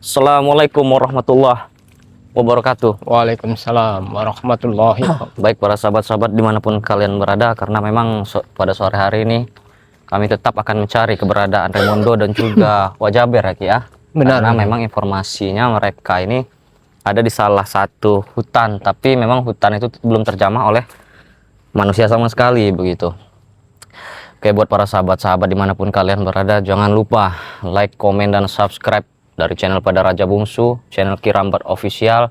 Assalamualaikum warahmatullahi wabarakatuh. Waalaikumsalam warahmatullahi wabarakatuh. Baik para sahabat-sahabat dimanapun kalian berada, karena memang pada sore hari ini kami tetap akan mencari keberadaan Raymondo dan juga Wajaber ya Ki ya. Benar. Karena memang informasinya mereka ini ada di salah satu hutan, tapi memang hutan itu belum terjamah oleh manusia sama sekali begitu. Oke, buat para sahabat-sahabat dimanapun kalian berada, jangan lupa like, komen, dan subscribe dari channel Pada Raja Bungsu, channel Kirambat Official,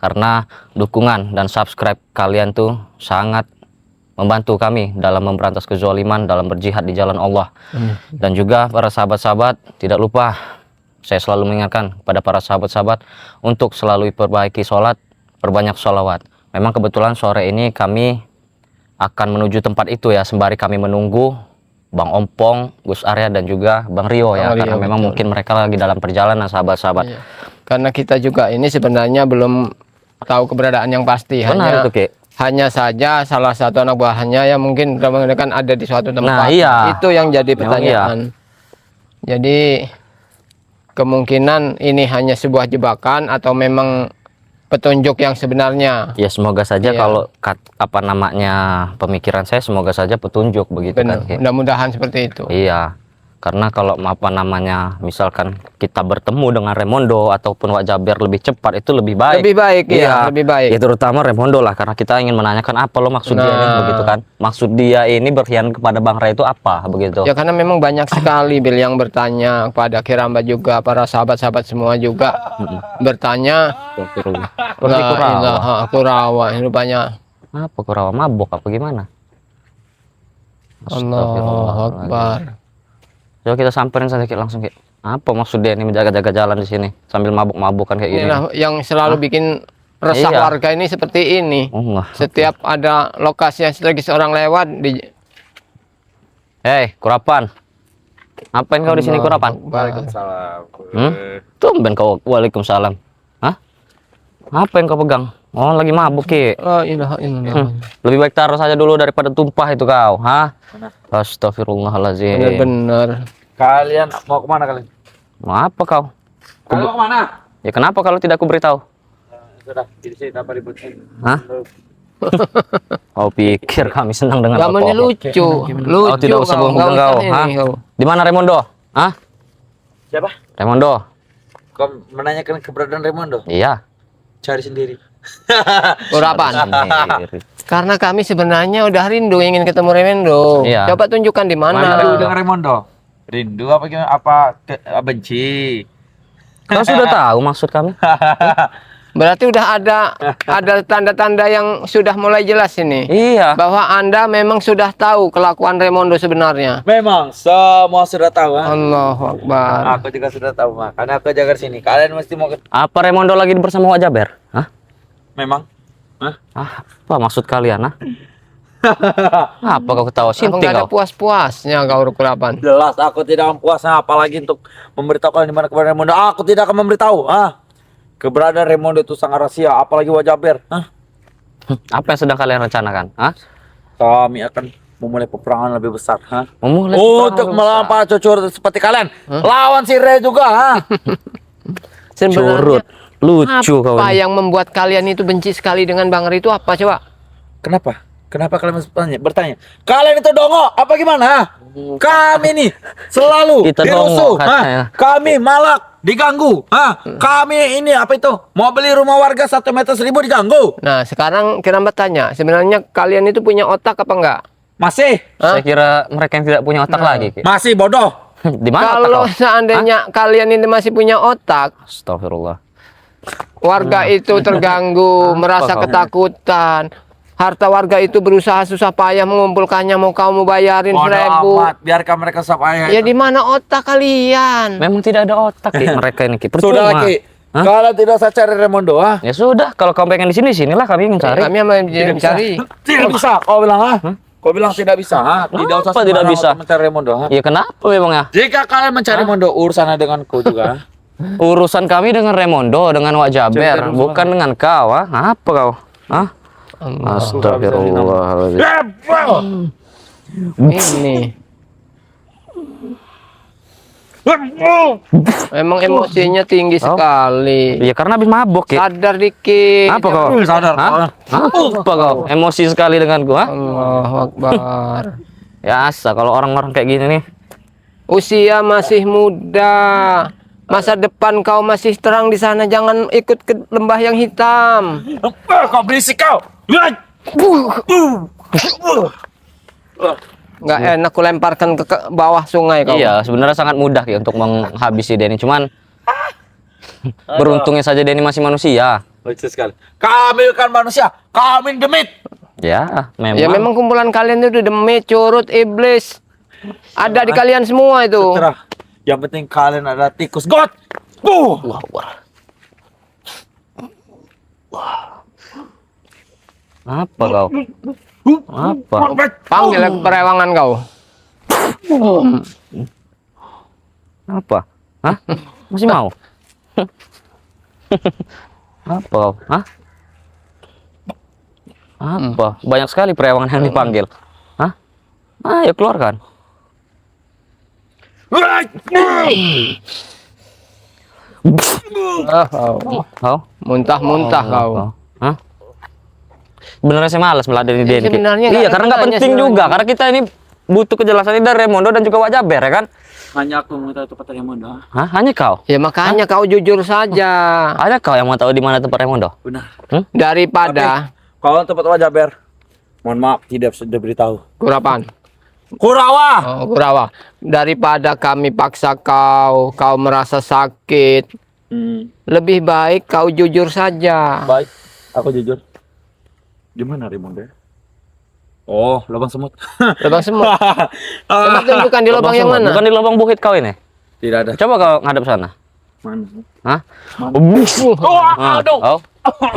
karena dukungan dan subscribe kalian tuh sangat membantu kami dalam memberantas kezaliman, dalam berjihad di jalan Allah. Dan juga para sahabat-sahabat, tidak lupa saya selalu mengingatkan pada para sahabat-sahabat untuk selalu perbaiki sholat, perbanyak sholawat. Memang kebetulan sore ini kami akan menuju tempat itu ya, sembari kami menunggu Bang Ompong, Gus Arya, dan juga Bang Rio ya, karena memang mungkin mereka lagi dalam perjalanan sahabat-sahabat. Iya. Karena kita juga ini sebenarnya belum tahu keberadaan yang pasti. Benar itu Ki. Hanya saja salah satu anak buahnya yang mungkin kan ada di suatu tempat. Nah, iya. Itu yang jadi Memang pertanyaan. Jadi kemungkinan ini hanya sebuah jebakan atau memang petunjuk yang sebenarnya. Ya semoga saja kalau pemikiran saya semoga saja petunjuk begitu. Benar. Kan Ki. Mudah-mudahan seperti itu. Iya. Karena kalau misalkan kita bertemu dengan Raymondo ataupun Wajaber lebih cepat, itu lebih baik. Lebih baik iya, lebih baik. Ya terutama Raymondo lah, karena kita ingin menanyakan apa lo maksud dia ini begitu kan. Maksud dia ini berkhianat kepada Bang Ray itu apa begitu. Ya karena memang banyak sekali Bil yang bertanya kepada Kirambat juga, para sahabat-sahabat semua juga bertanya. Kurawa ini banyak. Apa Kurawa, mabok apa gimana? Allahu Akbar. Coba kita samperin saja Ki, langsung Ki. Apa maksud dia ini menjaga-jaga jalan di sini sambil mabuk-mabukan kayak gini? Inilah yang selalu bikin resah warga ini seperti ini. Setiap ada lokasi yang lagi seorang lewat di. Kurapan. Ngapain kau di sini Kurapan? Waalaikumsalam. Tumben kau. Waalaikumsalam. Hah? Apa yang kau pegang? Oh, lagi mabuk Ki. La ilaha illallah. Lebih baik taruh saja dulu daripada tumpah itu kau, ha? Astagfirullahaladzim. Benar-benar. Kalian mau kemana kalian? Mau apa kau? Kalian mau kemana? Ya kenapa kalau tidak aku beritahu? Sudah, di sini apa ributnya? Hah? Kau pikir kami senang dengan Kamu ini lucu. Kau tidak usah bohong kau, ha? Di mana Raymondo? Hah? Siapa? Raymondo. Kau menanyakan keberadaan Raymondo? Iya. Cari sendiri. Kurapan. Karena kami sebenarnya udah rindu ingin ketemu Raymondo. Iya. Coba tunjukkan di mana. Rindu dengan Raymondo. Rindu apa gimana? Apa benci? Kau sudah tahu maksud kami? Berarti udah ada tanda-tanda yang sudah mulai jelas ini. Iya. Bahwa Anda memang sudah tahu kelakuan Raymondo sebenarnya. Memang semua sudah tahu. Allahu Akbar. Aku juga sudah tahu, makanya aku jaga sini. Kalian mesti mau Apa Raymondo lagi bersama Wajaber? Hah? Memang? Hah? Apa maksud kalian, ha? Apa kau ketawa? Apa Sinting nggak ada kau. puas-puasnya kau Kurapan? Jelas aku tidak puasnya, apalagi untuk memberitahu kalian di mana keberadaan Raymondo. Aku tidak akan memberitahu. Keberadaan Raymondo itu sangat rahasia, apalagi Wajaber. Apa yang sedang kalian rencanakan? Hah? Kami akan memulai peperangan lebih besar. Memulai Untuk melawan para cucur seperti kalian. Lawan si Ray juga. Curut. Lucu kau Apa ini. yang membuat kalian itu benci sekali dengan Bang Ray itu apa coba? Kenapa? Kenapa kalian bertanya? Kalian itu dongo? Apa gimana? Kami nih selalu Kita dirusuh. dongo katanya. Kami malak, diganggu. Kami ini apa itu? Mau beli rumah warga 1 meter 1.000 diganggu. Nah sekarang Kirambat tanya, sebenarnya kalian itu punya otak apa enggak? Masih? Saya kira mereka yang tidak punya otak lagi. Ki. Masih bodoh. Di mana otak Kalau kau? seandainya kalian ini masih punya otak, Astagfirullah. warga itu terganggu, merasa kau? ketakutan. Harta warga itu berusaha susah payah mengumpulkannya, mau kamu bayarin Bodoh 1.000. amat. Biarkan mereka sampai. Ya di mana otak kalian? Memang tidak ada otak Ki, mereka ini Ki. Sudah Percuma. lagi. Kalau tidak saya cari Raymondo, Ya sudah, kalau kau pengen di sini, sinilah kami ingin cari. Kami yang mencari. Tidak bisa. Kau bilang Kau bilang tidak bisa, Tidak usah Kenapa tidak bisa? mencari Raymondo, Ya kenapa memang ya? Jika kalian mencari Raymondo, urusannya denganku juga. Urusan kami dengan Raymondo, dengan Wajaber, bukan dengan kau. Apa kau? Astagfirullahaladzim. Ini. Memang emosinya tinggi sekali. Iya karena habis mabok ya. Sadar dikit. Apa kau? Sadar. Hah? Apa kau? Emosi sekali dengan gua. Allahu Akbar. Ya asa kalau orang-orang kayak gini nih. Usia masih muda. Masa depan kau masih terang di sana. Jangan ikut ke lembah yang hitam. Kau berisik kau. Nggak enak ku lemparkan ke bawah sungai kau. Iya, sebenarnya sangat mudah ya untuk menghabisi Denny. Cuman beruntungnya saja Denny masih manusia. Lucu sekali. Kami kan manusia, kami demit. Ya, memang. Ya memang kumpulan kalian itu demit, curut, iblis. Ada di kalian semua itu. Terserah. Yang penting kalian adalah tikus god. Wah. Apa kau? Apa? Panggil perewangan kau. Apa? Hah? Masih mau? Apa kau? Hah? Apa? Banyak sekali perewangan yang dipanggil. Hah? Ayo keluarkan. Kau? Muntah-muntah kau. Hah? Sebenarnya saya malas meladeni Ya, Denny. sebenarnya Iya, nggak karena nggak ada penting sebenarnya. juga. Karena kita ini butuh kejelasan ini dari Raymondo dan juga Wak Jaber, ya kan? Hanya aku minta tempat Raymondo. Hah? Hanya kau? Ya makanya kau jujur saja. Ada kau yang mau tahu di mana tempat Raymondo? Benar. Daripada Kalau tempat Wajaber, mohon maaf tidak sudah beritahu. Kurapan. Kurawa. Oh, Kurawa. Daripada kami paksa kau merasa sakit. Lebih baik kau jujur saja. Baik, aku jujur. Di mana Raymondo? Oh, lubang semut. Lubang semut. Coba tunjukkan di lubang yang Sumut. mana? Bukan di lubang bukit kau ini. Tidak ada. Coba kau ngadep sana. Mana? Hah? Aduh. Oh.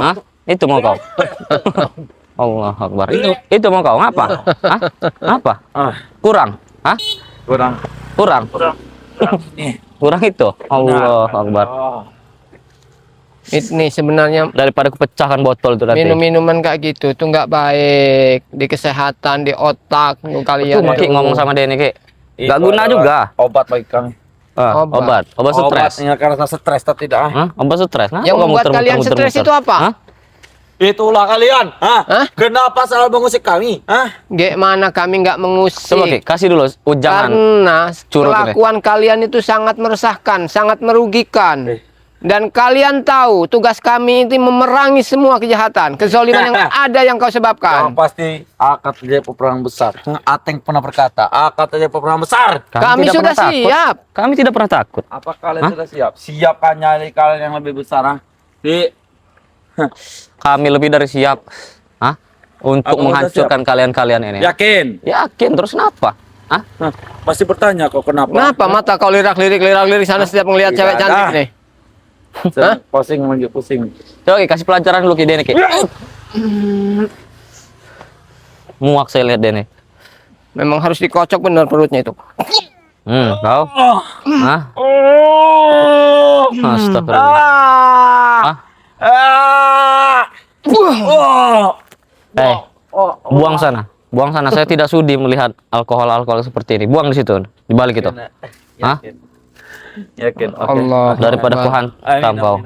Hah? Itu mau kau. Allah Akbar. Itu mau kau ngapa? Hah? Apa? Kurang? Hah? Kurang. Kurang? Nih. Kurang itu. Allah Akbar. Ini sebenarnya Daripada kupecahkan botol itu nanti. minum-minuman kayak gitu tuh nggak baik di kesehatan, di otak kalian. Tuh Maki ngomong sama Denny Ki. Gak guna juga. Obat bagi kami. Obat stres. Obatnya karena stres atau tidak? Hah? Obat stres. Nah, Yang membuat kalian stres itu apa? Hah? Itulah kalian. Hah? Kenapa selalu mengusik kami? Gimana kami nggak mengusik? Coba Ki, kasih dulu ujangan. Karena curut ini. kelakuan kalian itu sangat meresahkan, sangat merugikan. Dan kalian tahu tugas kami itu memerangi semua kejahatan, kezaliman yang ada yang kau Yang sebabkan. pasti akan terjadi peperangan besar. Ateng pernah berkata, akan terjadi peperangan besar. Kami tidak sudah pernah takut. siap. Kami tidak pernah takut. Apa kalian sudah siap? Siapkan nyali kalian yang lebih besar. Kami lebih dari siap. Hah? Untuk Aku udah menghancurkan kalian-kalian ini. Yakin? Yakin terus kenapa? Hah? Masih bertanya kok kenapa? Kenapa mata kau lirak-lirik sana setiap melihat Tidak cewek ada. cantik nih? Pusing lagi pusing. Coba Ki, kasih pelajaran dulu Ki Denny Ki. Muak saya lihat Denny. Memang harus dikocok bener perutnya itu. Kau? Hah? Astagfirullah. Hah? Buang sana. Buang sana. Saya tidak sudi melihat alkohol seperti ini. Buang di situ, di balik itu. Hah? Yakin. Oke. Allah. Daripada ku hantam kau.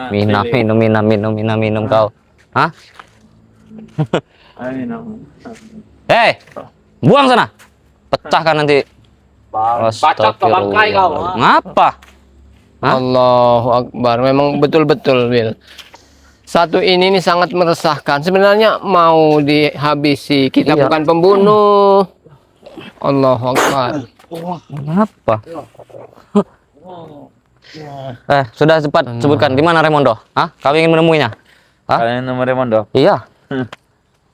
Minum kau. Hah? Hei, buang sana. Pecahkan nanti. Bacok ke bangkai kau. Ngapa? Hah? Allahu Akbar. Memang betul-betul, Bil. Satu ini nih sangat meresahkan. Sebenarnya mau dihabisi. Kita Iya. bukan pembunuh. Allahu Akbar. Ngapa? Sudah cepat sebutkan di mana Raymondo? Hah? Kau ingin menemuinya? Hah? Kalian nomor Raymondo Iya.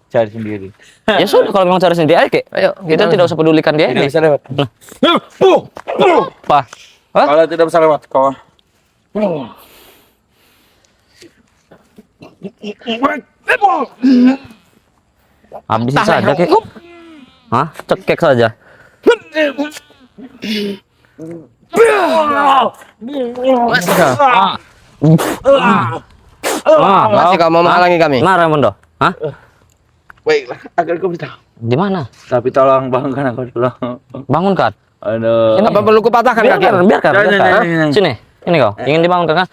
cari sendiri. Ya sudah kalau memang cari sendiri, ayo Ki. Ayo, Kita tidak usah pedulikan dia Tidak ini. bisa lewat. Apa? Hah? Kalau tidak bisa lewat, kau. Habisin saja Ki. Hah? Cekek saja. Masih kau mau menghalangi kami? Mana Raymondo? Hah? Baiklah, agar kau beritahu. Di mana? Tapi tolong bangunkan aku dulu. Bangunkan. Aduh. Apa perlu kupatahkan kaki? Biarkan, biarkan. Jangan, biarkan. jangan, jangan. Sini, ini kau. Ingin dibangunkan kan?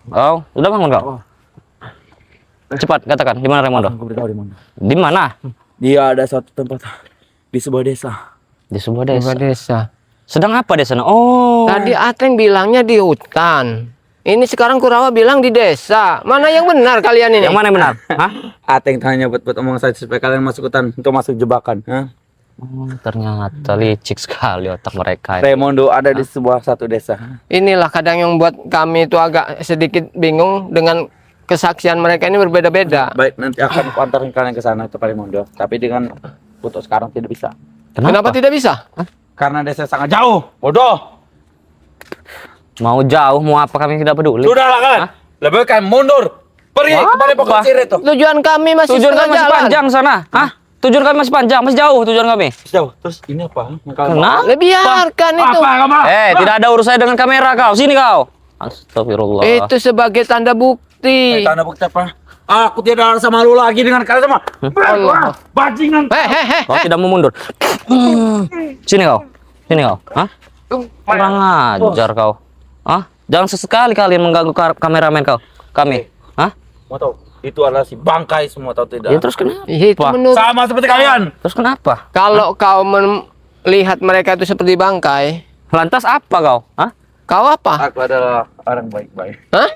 Kau, sudah bangun kau? Cepat katakan, di mana Raimondo? Aku beritahu di mana. Di mana? Dia ada suatu tempat di sebuah desa. Di sebuah Di desa. desa. Sedang apa di sana? Oh. Tadi Ateng bilangnya di hutan. Ini sekarang Kurawa bilang di desa. Mana yang benar kalian ini? Yang mana yang benar? Hah? Ateng tanya buat omong saya supaya kalian masuk hutan untuk masuk jebakan. Hah? Oh, ternyata licik sekali otak mereka. Raimondo ada di sebuah satu desa. Inilah kadang yang buat kami itu agak sedikit bingung dengan kesaksian mereka ini berbeda-beda. Baik, nanti akan kuantarin kalian ke sana itu Raimondo. Tapi dengan untuk sekarang tidak bisa. Kenapa tidak bisa? Karena desa sangat jauh. Bodoh. Mau jauh, mau apa kami tidak peduli. Sudahlah kan. Lebih kan mundur. Pergi kepada pokok sirih itu. Tujuan kami masih Tujuan setengah kami masih jalan. panjang sana. Hah? Tujuan kami masih panjang, masih jauh tujuan kami. Jauh. Terus ini apa? Kenapa? Biarkan itu. kamu? Tidak ada urusannya dengan kamera kau. Sini kau. Astagfirullah. Itu sebagai tanda bukti. Tanda bukti apa? Aku tidak rasa malu lagi dengan kalian semua. Allah. Bajingan. Hehehe. Kau tidak mau mundur. Sini kau. Sini kau. Hah? Kurang ajar kau. Hah? Jangan sesekali kalian mengganggu kameramen kau. Kami. Hah? Mau tahu? Itu adalah si bangkai semua tahu tidak? Ya terus kenapa? Itu menurut Sama seperti kalian. Terus kenapa? kalau kau melihat mereka itu seperti bangkai, Lantas apa kau? Hah? kau apa? Aku adalah orang baik-baik. Hah?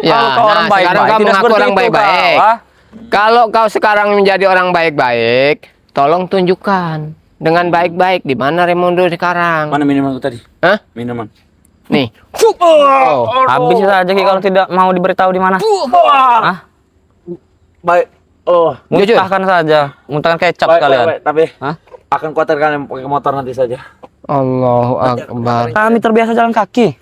Ya, Kalau kau orang baik-baik, sekarang kau tidak mengaku seperti orang itu baik-baik. kau, ah? Kalau kau sekarang menjadi orang baik-baik, tolong tunjukkan dengan baik-baik di mana Raimondo sekarang. Mana minuman tadi? Hah? Minuman. Nih. Oh. Habis saja Ki, kalau tidak mau diberitahu di mana. Hah? Baik. Oh. Jujur. Muntahkan saja. Muntahkan kecap Baik, sekalian. baik, baik. Tapi Hah? akan kuatir kalian pakai motor nanti saja. Allahu Akbar. Kami terbiasa jalan kaki.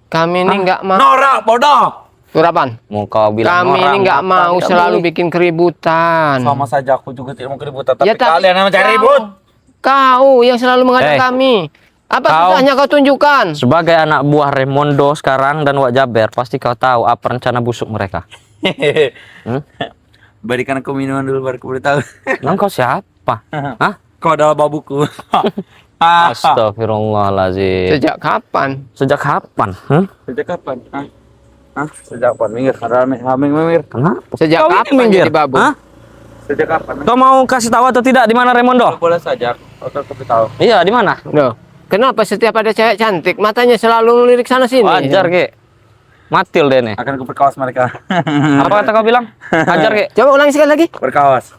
Kami ini nggak mau. Norak, bodoh. Surapan. Mau kau bilang Kami ini orang nggak apa, mau tidak selalu boleh. bikin keributan. Sama saja aku juga tidak mau keributan. Tapi, Ya, tapi kalian yang mencari ribut. Kau yang selalu mengajak Eh, kami. Apa kau- susahnya kau tunjukkan? Sebagai anak buah Raimondo sekarang dan Wak Jaber, pasti kau tahu apa rencana busuk mereka. Hmm? Berikan aku minuman dulu baru aku beritahu. Emang kau siapa? Hah? Kau adalah babuku. Astagfirullahaladzim. Sejak kapan? Sejak kapan? Hmm? Sejak kapan? Hah? Sejak kapan? Minggir, minggir. Kenapa? Sejak Kau ini kapan minggir? jadi babu? Hah? Sejak kapan? Kau mau kasih tahu atau tidak di mana Raimondo? Boleh saja. Aku beritahu. Iya, di mana? Loh, kenapa setiap ada cewek cantik matanya selalu ngelirik sana sini? Wajar, Ki. Matil deh nih. Akan aku berkawas mereka. Apa kata kau bilang? Ajar, Ki. Coba ulangi sekali lagi. Berkawas.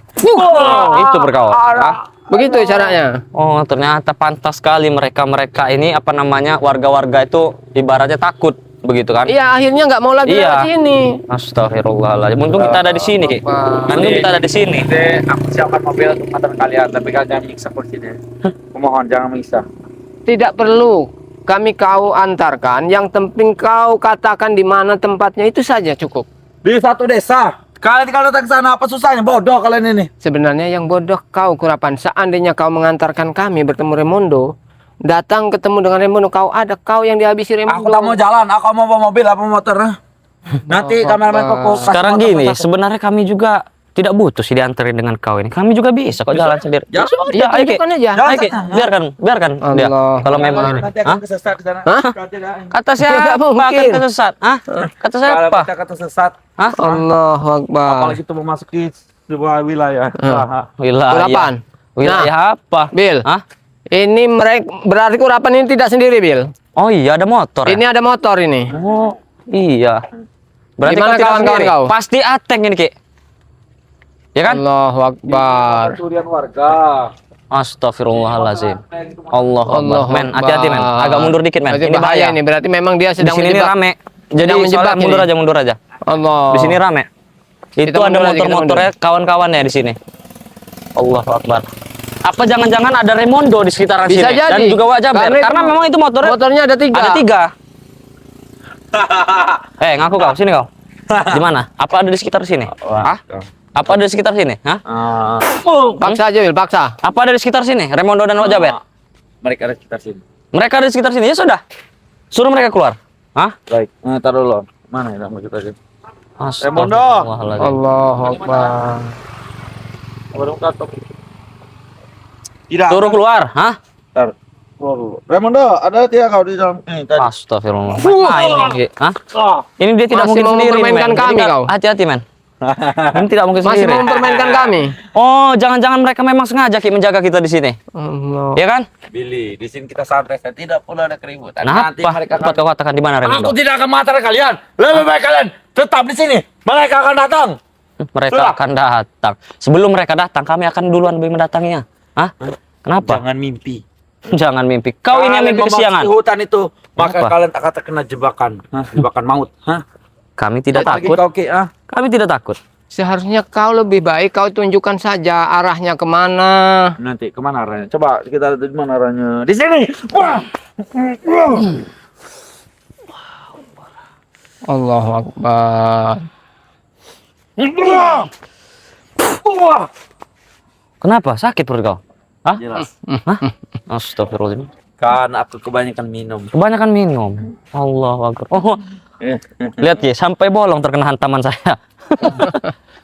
Itu berkawan. Hah? Begitu caranya. Oh, ternyata pantas sekali mereka ini apa namanya warga-warga itu ibaratnya takut begitu kan? Iya, akhirnya nggak mau lagi Iya. lewat sini. Astagfirullahaladzim. Untung kita ada di sini, Ki. Untung kita ada di sini. Nanti aku siapkan mobil untuk antar kalian, tapi kalian jangan menyiksa di sini. Kumohon jangan menyiksa. Tidak perlu kami kau antarkan. Yang penting kau katakan di mana tempatnya, itu saja cukup. Di satu desa. Kalian kalau datang ke sana apa susahnya? Bodoh kalian ini. Sebenarnya yang bodoh kau, Kurapan. Seandainya kau mengantarkan kami bertemu Raimondo, datang ketemu dengan Raimondo, kau yang dihabisi Raimondo. Aku tak mau jalan, aku mau bawa mobil apa motor. Nanti kameramen koko kasih Sekarang motor gini, satu. sebenarnya kami juga tidak butuh sih dianterin dengan kau ini. Kami juga bisa kok jalan sendiri. Jalan, Iya, ayo, Ki. tunjukkan aja. Jalan Ayo, Ki. sana. Biarkan dia. Allah. Kalau memang Nanti akan kesesat di sana. Hah? kata Tidak siapa mungkin. akan kesesat? Hah? Kata Kalau siapa? kita kata sesat, Hah? Allahu Akbar. apalagi itu memasuki sebuah wilayah. Wilayah. Kurapan. Wilayah apa? Bil, Hah? ini mereka berarti Kurapan ini tidak sendiri, Bil. Oh iya, ada motor ya? Ini ada motor ini. Oh, iya. Berarti Gimana kau tidak kawan-kawan sendiri? kau? Pasti Ateng ini, Ki. Ya kan? Allahu Akbar. Pencurian warga. Astagfirullahalazim. Allah Allah Allah. Men, hati-hati men. Agak mundur dikit men. Berarti Ini bahaya bahaya. ini. Berarti memang dia Di sedang sini ini menjebak. rame. Jadi Sedang menjebak soalnya mundur ini. aja, mundur aja. Allah. Di sini rame. Itu Kita ada mundur aja, kita motor-motornya kawan-kawannya di sini. Allahu Akbar. Apa jangan-jangan ada Raimondo di sekitaran Bisa sini jadi. dan juga Wak Jaber? Karena memang itu motornya ada tiga. Ada 3. Ngaku kau, sini kau. Di mana? Apa ada di sekitar sini? Hah? Apa ada di sekitar sini? Hah? Paksa aja, Bil, paksa. Apa ada di sekitar sini? Raimondo dan Wak Jaber? Mereka ada sekitar sini. Mereka ada di sekitar sini. Ya sudah. Suruh mereka keluar. Hah? Baik. Taruh dulu. Mana ya mau kita sini? Raimondo! Astagfirullahaladzim. Allahu Akbar. Baru kantor. Tidak. Suruh keluar, hah? Ntar. Raimundo, ada tidak kau di dalam ini tadi? Astagfirullah. Nah, ini, hah? Ini dia tidak Masih mungkin mau sendiri, mempermainkan men. Jadi kami, kan, kau. hati-hati, men. Ini tidak mungkin Masih sendiri. mau mempermainkan kami. Oh, jangan-jangan mereka memang sengaja Ki menjaga kita di sini. Allah. Ya kan? Billy, di sini kita santai, saya tidak perlu ada keributan. Nah, Nanti mereka Cepat akan... kau katakan di mana Raimundo? Aku tidak akan mengantar kalian. Lebih baik kalian tetap di sini. Mereka akan datang. Mereka Sudah. akan datang. Sebelum mereka datang, kami akan duluan lebih mendatanginya. Hah? Kenapa? Jangan mimpi. Jangan mimpi. Kau ini yang Kalian mimpi memasuki kesiangan. hutan itu, maka Kenapa? kalian akan terkena jebakan. Jebakan maut. Kami tidak Lagi takut. kau, Ki, Kami tidak takut. Seharusnya kau lebih baik kau tunjukkan saja arahnya kemana. Nanti kemana arahnya? Coba kita lihat di mana arahnya. Di sini. Wah. Allahu Akbar. Wah. Kenapa? Sakit perut kau? Hah? Jelas. Hah? Astagfirullahaladzim. Kan aku kebanyakan minum. Kebanyakan minum. Allahu Akbar. Oh, lihat ya, sampai bolong terkena hantaman saya.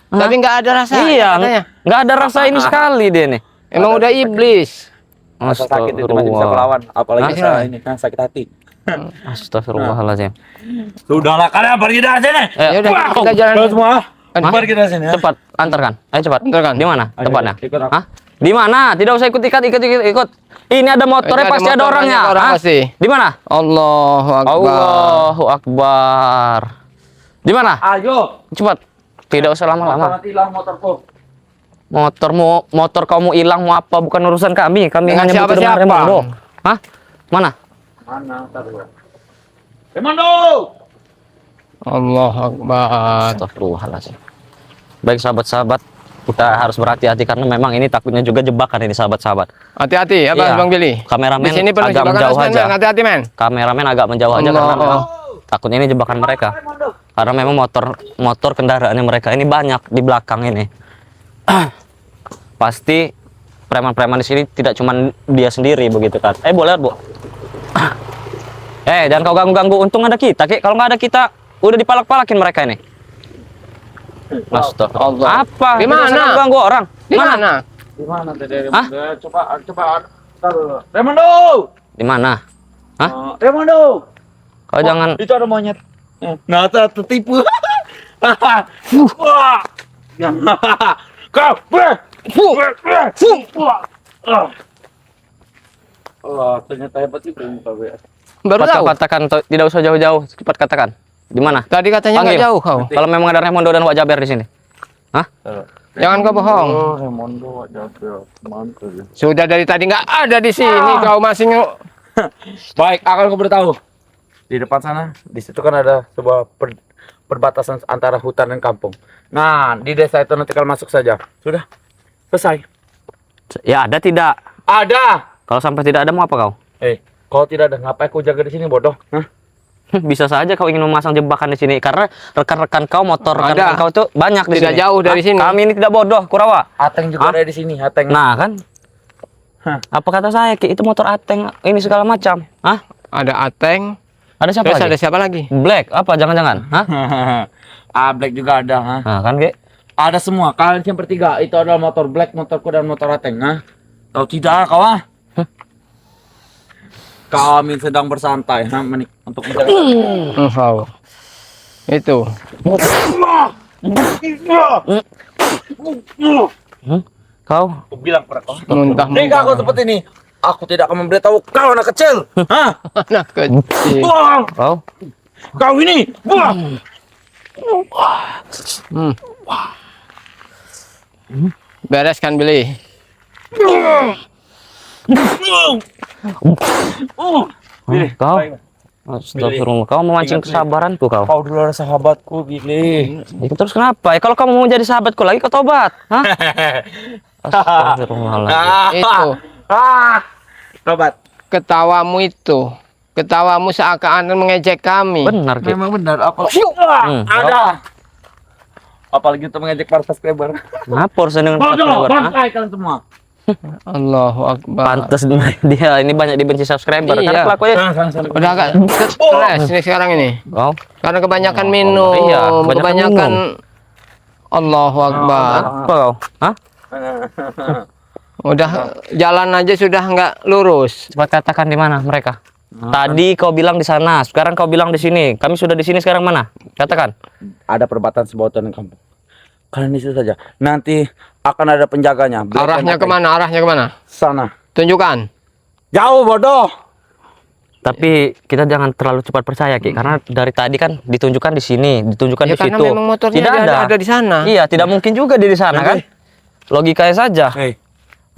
Tapi nggak ada rasa. Iya, katanya. nggak ada rasa ini sekali dia nih. Emang udah iblis. Rasa sakit itu masih bisa melawan, apalagi Hah? ini kan sakit hati. Astagfirullahaladzim. Sudahlah kalian pergi dari sini. Ya udah Wow. kita jalan. Kalian semua. Hah? Pergi dari sini. Ya. Cepat, antarkan. Ayo cepat. Antarkan. Di mana Ayo, tempatnya? ikut aku. Hah? Di mana? Tidak usah ikut. Ini ada motornya, Itu ada pasti ada motor, orangnya. banyak orang Hah? pasti. Di mana? Allahu Akbar. Allahu Akbar. Di mana? Ayo. Cepat. Tidak usah lama-lama. Nanti hilang motorku. Motor kamu hilang mau apa? Bukan urusan kami. Kami Dengan hanya butuh dengan siapa-siapa? Raimundo. Hah? Mana? Mana? Ntar dulu. Raimundo. Allahu Akbar. Astagfirullahaladzim. Baik sahabat-sahabat, kita harus berhati-hati karena memang ini takutnya juga jebakan ini sahabat-sahabat. Hati-hati ya Iya. Bang Billy. Kameramen Di sini perlu agak jebakan menjauh Asman, aja. men. Hati-hati men. Kameramen agak menjauh aja Allah. karena memang takutnya ini jebakan mereka. Karena memang motor kendaraannya mereka ini banyak di belakang ini. Pasti preman-preman di sini tidak cuma dia sendiri begitu kan. Boleh Bu. Jangan kau ganggu-ganggu. Untung ada kita, Ki. Kalau nggak ada kita, udah dipalak-palakin mereka ini. Astagfirullah. Apa? Di Tidak usah mana? ganggu orang. Di mana? Di mana tadi Hah? Raimundo? Coba. Ntar dulu. Raimundo. Di mana? Hah? Raimundo. Kau jangan. Itu ada monyet. Nah, tertipu. Wah. Kau. Allah, ternyata hebat juga muka gue. Baru Cepat tahu. kau katakan, tidak usah jauh-jauh. Cepat katakan. Di mana? Tadi katanya nggak Panggil. jauh kau. Kalau memang ada Raimundo dan Wak Jaber di sini. Hah? Jangan kau bohong. Oh, Raimundo, Jaber, mantap. Sudah dari tadi nggak ada di sini. Kau masih Baik, akan aku beritahu. Di depan sana, di situ kan ada sebuah perbatasan antara hutan dan kampung. Nah, di desa itu nanti kalian masuk saja. Sudah, selesai. Ya ada tidak? Ada. Kalau sampai tidak ada mau apa kau? Kalau tidak ada, ngapain aku jaga di sini, bodoh? Hah? Bisa saja kau ingin memasang jebakan di sini karena rekan-rekan kau motor rekan-rekan Ada. kau itu banyak di Tidak sini. jauh dari sini. Kami ini tidak bodoh, Kurawa. Ateng juga Hah? ada di sini, Ateng. Nah kan? Hah. Apa kata saya Ki? Itu motor Ateng ini segala macam. Hah? ada Ateng. Ada siapa Terus lagi? ada siapa lagi? Black apa jangan-jangan? Hah? Black juga ada, ha? Nah kan Ki? Ada semua. Kalian yang bertiga, itu adalah motor Black, motorku dan motor Ateng, ha? Tahu tidak, kau, ha? Kami sedang bersantai, ha? Untuk menjaga. Kau. Itu. Kau? Aku bilang pada kau. Muntah. Jika kau seperti ini, aku tidak akan memberitahu kau anak kecil. Hah? Anak kecil. Buang! Kau? Kau ini, buang! Bereskan Billy. Kau? Astagfirullah. Kau memancing kesabaranku kau. Kau dulu ada sahabatku, Billy. Terus kenapa? Kalau kamu mau jadi sahabatku lagi kau tobat. Hah? Astagfirullahaladzim. Itu. Tobat. Ketawamu itu. Ketawamu seakan-akan mengejek kami. Benar Ki. Memang benar. Apa? Ada. Apalagi untuk mengejek para subscriber. Ngapa urusan dengan Bodoh, subscriber? Hah? bangkai kalian semua. Allahu Akbar. Pantas dia ini banyak dibenci subscriber Iya. karena kelakuannya. Udah agak stres ini sekarang ini. Kau? Karena kebanyakan minum. Iya, kebanyakan kebanyakan minum. Allahu Akbar. Apa kau? Hah? Udah jalan aja sudah nggak lurus. Cepat katakan di mana mereka. Tadi kau bilang di sana, sekarang kau bilang di sini. Kami sudah di sini, sekarang mana? Katakan. Ada perbatasan sebuah hutan dan kampung. Kalian di situ saja. Nanti akan ada penjaganya. Arahnya kemana? Arahnya kemana? Sana. Tunjukkan. Jauh bodoh. Tapi kita jangan terlalu cepat percaya, Ki, karena dari tadi kan ditunjukkan di sini, ditunjukkan Ya, di karena situ. memang motornya Tidak ada di sana. Iya, tidak mungkin juga di sana kan? Logikanya saja. Hei,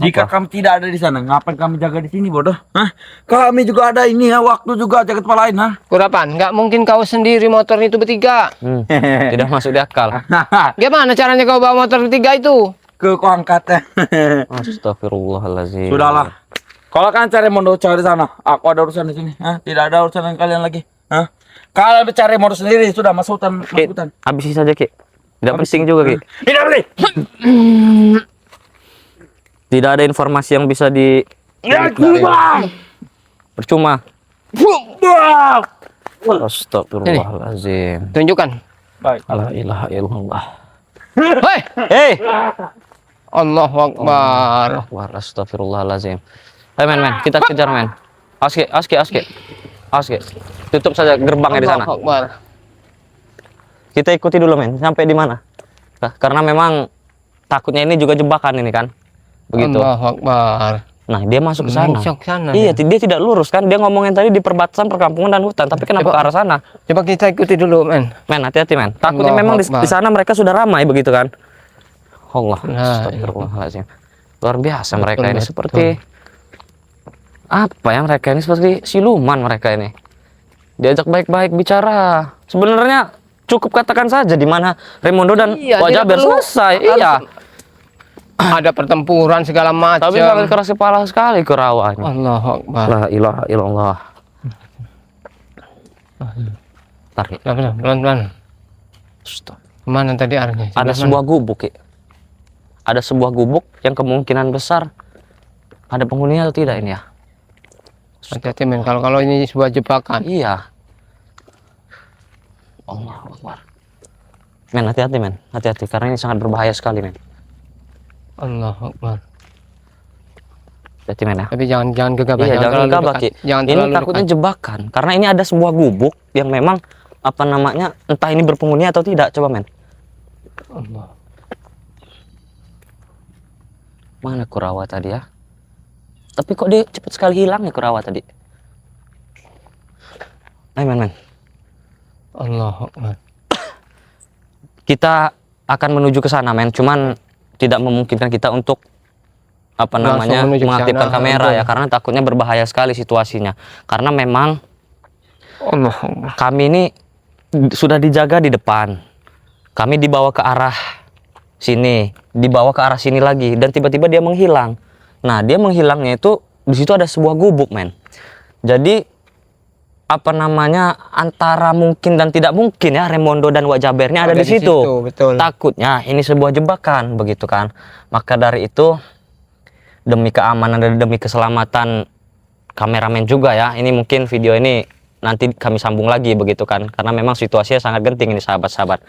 jika kami tidak ada di sana, ngapain kami jaga di sini, bodoh? Hah? Kami juga ada ini ya, waktu juga jaga tempat lain, ha? Kurapan, nggak mungkin kau sendiri motor itu bertiga. Tidak masuk di akal. Gimana caranya kau bawa motor bertiga itu? Kau angkat. Astagfirullahaladzim. Sudahlah. Kalau kalian cari motor cari sana, aku ada urusan di sini. Hah? Tidak ada urusan dengan kalian lagi. Hah? Kalian cari motor sendiri, sudah masuk hutan, Ki, masuk hutan. habisi saja, Ki. Tidak penting juga, Ki. Tidak boleh. Tidak ada informasi yang bisa di Ya, cuma. percuma. Astagfirullahaladzim. Tunjukkan. Baik. La ilaha illallah. Hei, Hei. Allahu Akbar. Wah, astagfirullahaladzim. Ayo men, kita kejar men. Aske. Tutup saja gerbangnya di sana. Allahu Akbar. Kita ikuti dulu men, sampai di mana? Karena memang takutnya ini juga jebakan ini kan. Begitu. Allahu Akbar. Nah, dia masuk ke sana. Masuk ke sana, Iya, dia tidak lurus kan. Dia ngomongin tadi di perbatasan perkampungan dan hutan, tapi kenapa ke arah sana? Coba kita ikuti dulu, men. Men, hati-hati men. Takutnya Allahu memang Akbar. di sana mereka sudah ramai begitu kan. Allah, Nah, astagfirullahaladzim. Luar biasa mereka ini betul. seperti apa ya, mereka ini seperti siluman mereka ini. Diajak baik-baik bicara. Sebenarnya cukup katakan saja di mana Raimundo dan Iya, Wak tidak Jaber perlu selesai. harus- Iya. Ada pertempuran segala macam. Tapi sangat keras kepala sekali Kurawa ini. Allahu Akbar. La ilaha illallah. Tarik. Pelan-pelan. Stop. Kemana tadi arahnya? Ada sebuah gubuk, Ki. Ada sebuah gubuk yang kemungkinan besar ada penghuninya atau tidak ini ya? Hati-hati, men. Kalau ini sebuah jebakan. Iya. Allahu Akbar. Men, hati-hati men. Hati-hati karena ini sangat berbahaya sekali men. Allahu Akbar. Hati-hati men ya. Tapi jangan gegabah. Iya, jangan terlalu gegabah, dekat. Ki. Jangan Ini terlalu takutnya dekat. jebakan karena ini ada sebuah gubuk yang memang apa namanya, entah ini berpenghuni atau tidak. Coba men. Allah. Mana Kurawa tadi ya? Tapi kok dia cepat sekali hilang ya Kurawa tadi? Ayo men. Allahu Akbar. Kita akan menuju ke sana men, cuman tidak memungkinkan kita untuk apa Langsung namanya menuju ke mengaktifkan sana, kamera betul. ya, karena takutnya berbahaya sekali situasinya. Karena memang Allahu Akbar. kami ini sudah dijaga di depan. Kami dibawa ke arah sini, dibawa ke arah sini lagi, dan tiba-tiba dia menghilang. Nah, dia menghilangnya itu di situ ada sebuah gubuk, men. Jadi apa namanya antara mungkin dan tidak mungkin ya Raimundo dan Wak Jabernya ada di situ. Betul. Takutnya ini sebuah jebakan begitu kan. Maka dari itu demi keamanan dan demi keselamatan kameramen juga ya. Ini mungkin video ini nanti kami sambung lagi begitu kan. Karena memang situasinya sangat genting ini sahabat-sahabat.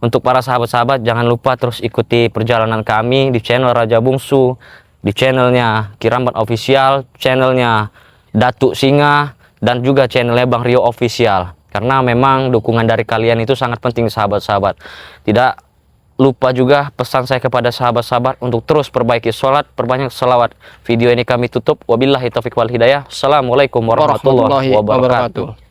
Untuk para sahabat-sahabat jangan lupa terus ikuti perjalanan kami di channel Raja Bungsu, di channelnya Kirambat Official, channelnya Datuk Singa, dan juga channelnya Bang Rio Official. Karena memang dukungan dari kalian itu sangat penting sahabat-sahabat. Tidak lupa juga pesan saya kepada sahabat-sahabat untuk terus perbaiki sholat, perbanyak selawat. Video ini kami tutup. Wabillahi taufiq wal hidayah. Assalamualaikum warahmatullahi wabarakatuh.